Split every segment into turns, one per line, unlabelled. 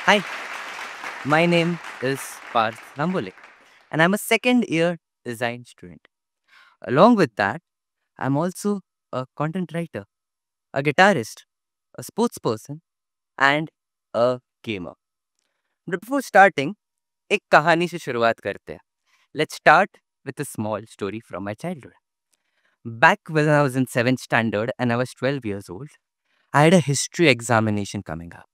Hi, my name is Parth Nambole, and I'm a second year design student. Along with that, I'm also a content writer, a guitarist, a sports person, and a gamer. But before starting, एक कहानी से शुरुआत करते हैं. Let's start with a small story from my childhood. Back when I was in 7th standard and I was 12 years old, I had a history examination coming up.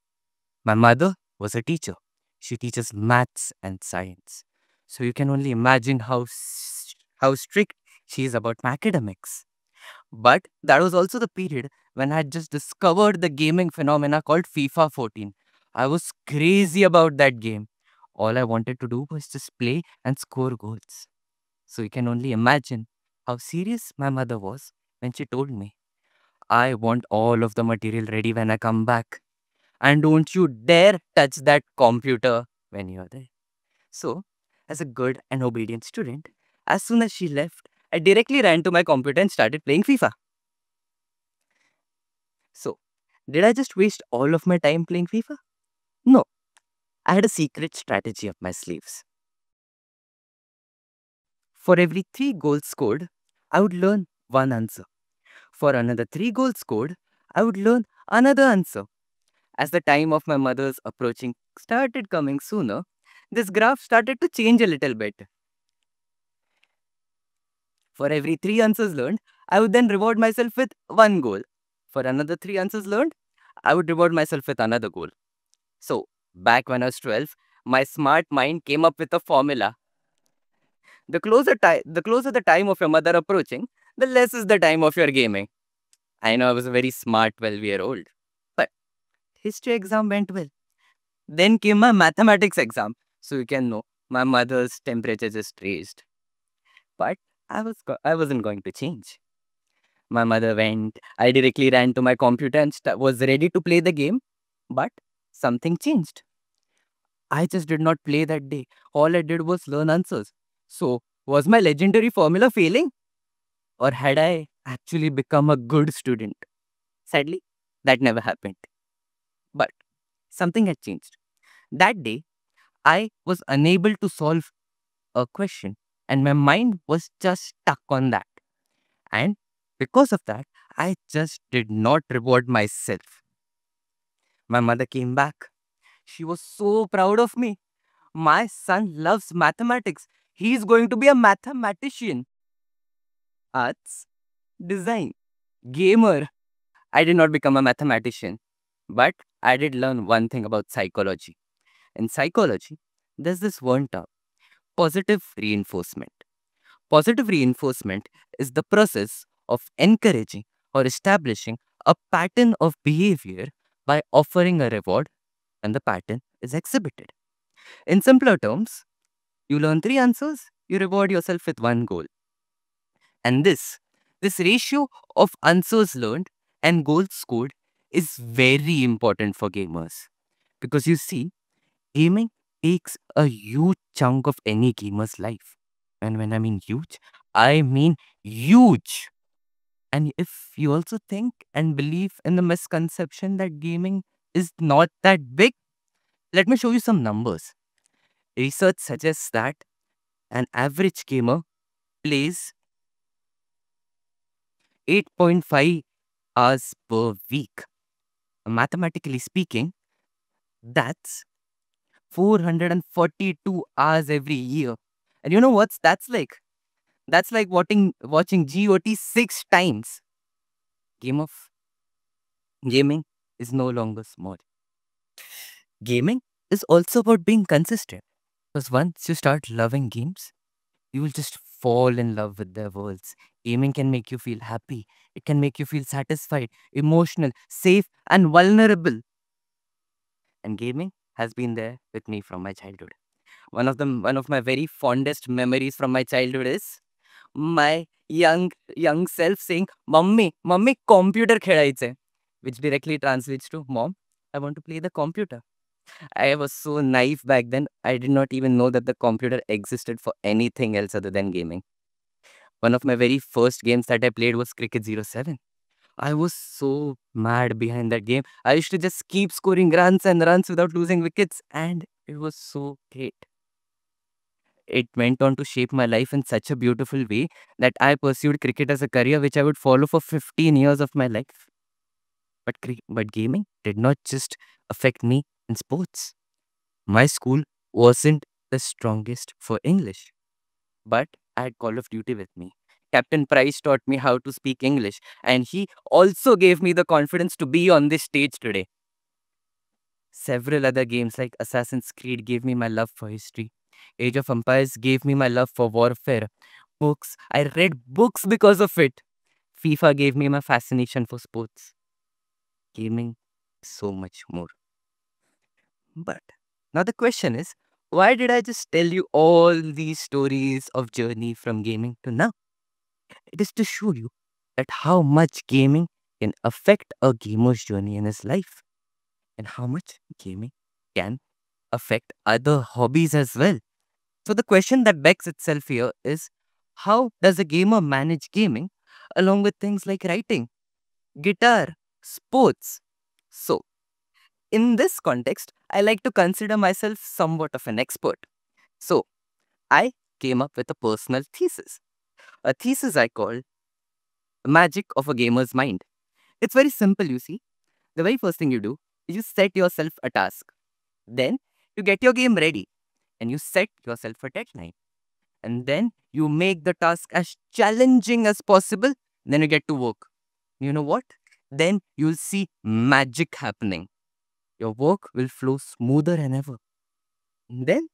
My mother was a teacher. She teaches maths and science. So you can only imagine how strict she is about my academics. But that was also the period when I had just discovered the gaming phenomena called FIFA 14. I was crazy about that game. All I wanted to do was just play and score goals. So you can only imagine how serious my mother was when she told me, I want all of the material ready when I come back. And don't you dare touch that computer when you're there. So, as a good and obedient student, as soon as she left, I directly ran to my computer and started playing FIFA. So, did I just waste all of my time playing FIFA? No, I had a secret strategy up my sleeves. For every 3 goals scored, I would learn one answer. For another 3 goals scored, I would learn another answer. As the time of my mother's approaching started coming sooner, this graph started to change a little bit. For every 3 answers learned, I would then reward myself with 1 goal. For another 3 answers learned, I would reward myself with another goal. So, back when I was 12, my smart mind came up with a formula. The closer the time of your mother approaching, the less is the time of your gaming. I know I was a very smart 12-year-old, but history exam went well. Then came my mathematics exam. So you can know my mother's temperature just raised. But I wasn't going to change. My mother went. I directly ran to my computer and was ready to play the game. But something changed. I just did not play that day. All I did was learn answers. So, was my legendary formula failing? Or had I actually become a good student? Sadly, that never happened. But something had changed. That day, I was unable to solve a question, and my mind was just stuck on that. And because of that, I just did not reward myself. My mother came back. She was so proud of me. My son loves mathematics. He's going to be a mathematician. Arts, design, gamer. I did not become a mathematician, but I did learn one thing about psychology. In psychology, there's this one term, positive reinforcement. Positive reinforcement is the process of encouraging or establishing a pattern of behavior by offering a reward when the pattern is exhibited. In simpler terms, you learn 3 answers, you reward yourself with 1 goal. And this ratio of answers learned and goals scored is very important for gamers. Because you see, gaming takes a huge chunk of any gamer's life. And when I mean huge, I mean huge. And if you also think and believe in the misconception that gaming is not that big, let me show you some numbers. Research suggests that an average gamer plays 8.5 hours per week. Mathematically speaking, that's 442 hours every year. And you know what's that's like? That's like watching GOT 6 times. Game of Gaming is no longer small. Gaming is also about being consistent. Because once you start loving games, you will just fall in love with their worlds. Gaming can make you feel happy. It can make you feel satisfied, emotional, safe, and vulnerable. And gaming has been there with me from my childhood. One of my very fondest memories from my childhood is my young self saying, Mummy, computer खेळायचंय," which directly translates to, Mom, I want to play the computer. I was so naive back then, I did not even know that the computer existed for anything else other than gaming. One of my very first games that I played was Cricket 07. I was so mad behind that game. I used to just keep scoring runs and runs without losing wickets, and it was so great. It went on to shape my life in such a beautiful way that I pursued cricket as a career which I would follow for 15 years of my life. But gaming did not just affect me in sports. My school wasn't the strongest for English, but I had Call of Duty with me. Captain Price taught me how to speak English, and he also gave me the confidence to be on this stage today. Several other games like Assassin's Creed gave me my love for history. Age of Empires gave me my love for warfare. Books, I read books because of it. FIFA gave me my fascination for sports. Gaming, so much more. But now the question is, why did I just tell you all these stories of journey from gaming to now? It is to show you that how much gaming can affect a gamer's journey in his life and how much gaming can affect other hobbies as well. So the question that begs itself here is, how does a gamer manage gaming along with things like writing, guitar, sports? So in this context, I like to consider myself somewhat of an expert. So I came up with a personal thesis. A thesis I call Magic of a Gamer's Mind. It's very simple, you see. The very first thing you do is you set yourself a task. Then you get your game ready and you set yourself a deadline. And then you make the task as challenging as possible. Then you get to work. You know what? Then you'll see magic happening. Your work will flow smoother than ever. And then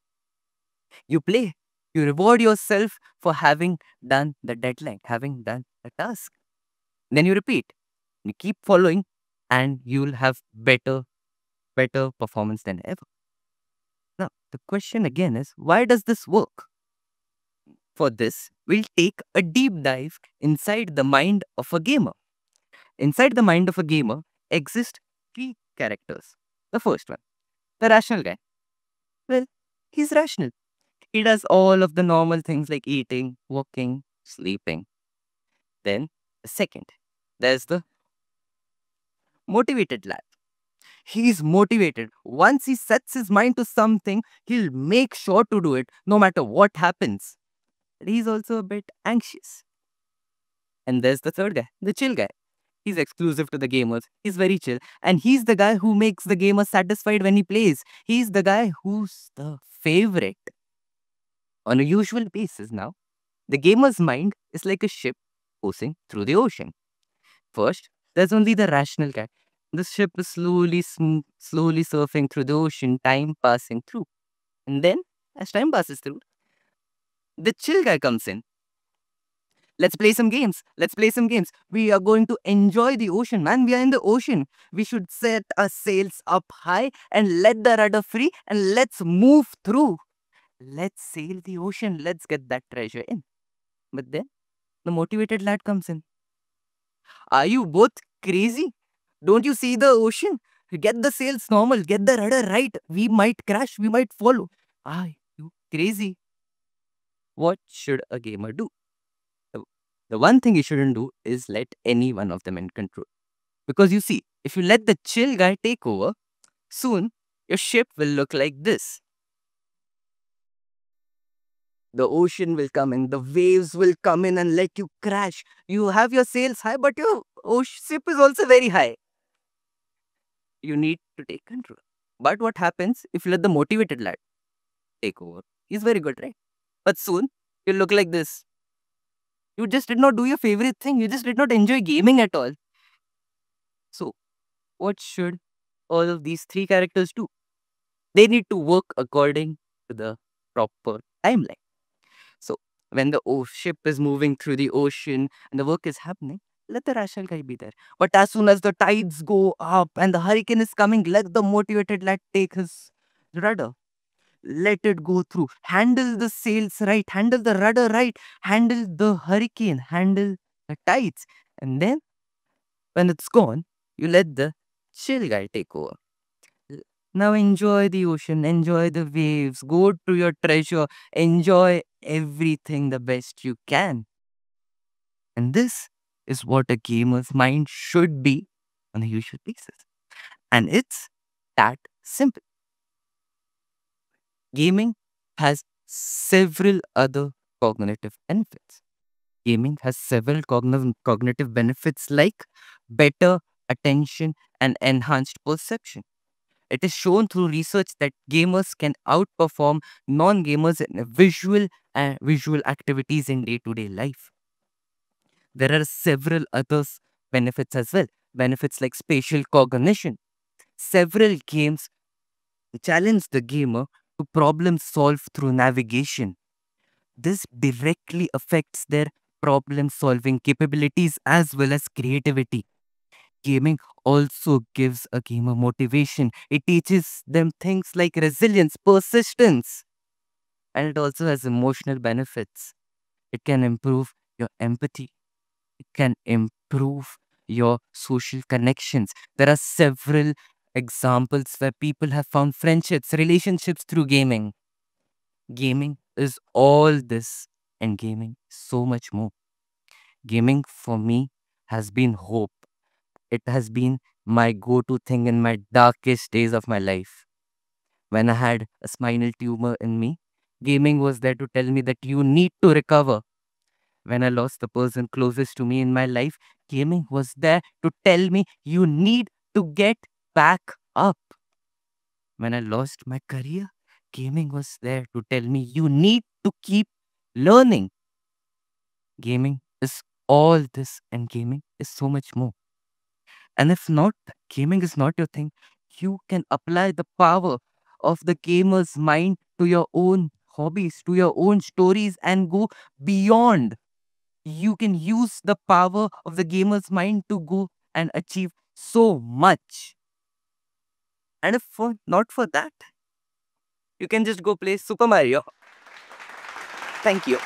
you play. You reward yourself for having done the deadline, having done the task. Then you repeat. You keep following and you'll have better performance than ever. Now, the question again is, why does this work? For this, we'll take a deep dive inside the mind of a gamer. Inside the mind of a gamer exist three characters. The first one, the rational guy. Well, he's rational. He does all of the normal things like eating, walking, sleeping. Then, the second, there's the motivated lad. He's motivated. Once he sets his mind to something, he'll make sure to do it no matter what happens. But he's also a bit anxious. And there's the third guy, the chill guy. He's exclusive to the gamers. He's very chill. And he's the guy who makes the gamer satisfied when he plays. He's the guy who's the favorite. On a usual basis now, the gamer's mind is like a ship coursing through the ocean. First, there's only the rational guy. The ship is slowly surfing through the ocean, time passing through. And then, as time passes through, the chill guy comes in. Let's play some games. Let's play some games. We are going to enjoy the ocean, man. We are in the ocean. We should set our sails up high and let the rudder free and let's move through. Let's sail the ocean. Let's get that treasure in. But then the motivated lad comes in. Are you both crazy? Don't you see the ocean? Get the sails normal. Get the rudder right. We might crash. We might follow. Are you crazy? What should a gamer do? The the one thing you shouldn't do is let any one of them in control. Because you see, if you let the chill guy take over, soon your ship will look like this. The ocean will come in, the waves will come in and let you crash. You have your sails high, but your ship is also very high. You need to take control. But what happens if you let the motivated lad take over? He's very good, right? But soon you'll look like this. You just did not do your favorite thing. You just did not enjoy gaming at all. So, what should all of these three characters do? They need to work according to the proper timeline. So, when the ship is moving through the ocean and the work is happening, let the rational guy be there. But as soon as the tides go up and the hurricane is coming, let the motivated lad take his rudder. Let it go through. Handle the sails right, handle the rudder right, handle the hurricane, handle the tides. And then when it's gone, you let the chill guy take over. Now enjoy the ocean, enjoy the waves, go to your treasure, enjoy everything the best you can. And this is what a gamer's mind should be on a usual basis. And it's that simple. Gaming has several other cognitive benefits. Gaming has several cognitive benefits like better attention and enhanced perception. It is shown through research that gamers can outperform non-gamers in visual activities in day-to-day life. There are several other benefits as well. Benefits like spatial cognition. Several games challenge the gamer to problem solve through navigation. This directly affects their problem solving capabilities as well as creativity. Gaming also gives a gamer motivation. It teaches them things like resilience, persistence, and it also has emotional benefits. It can improve your empathy, it can improve your social connections. There are several examples where people have found friendships, relationships through gaming. Gaming is all this, and gaming so much more. Gaming for me has been hope. It has been my go to thing in my darkest days of my life. When I had a spinal tumor in me, gaming was there to tell me that you need to recover. When I lost the person closest to me in my life, gaming was there to tell me you need to get back up. When I lost my career, gaming was there to tell me you need to keep learning. Gaming is all this, and gaming is so much more. And if not, gaming is not your thing, you can apply the power of the gamer's mind to your own hobbies, to your own stories, and go beyond. You can use the power of the gamer's mind to go and achieve so much. And if for not for that, you can just go play Super Mario. Thank you.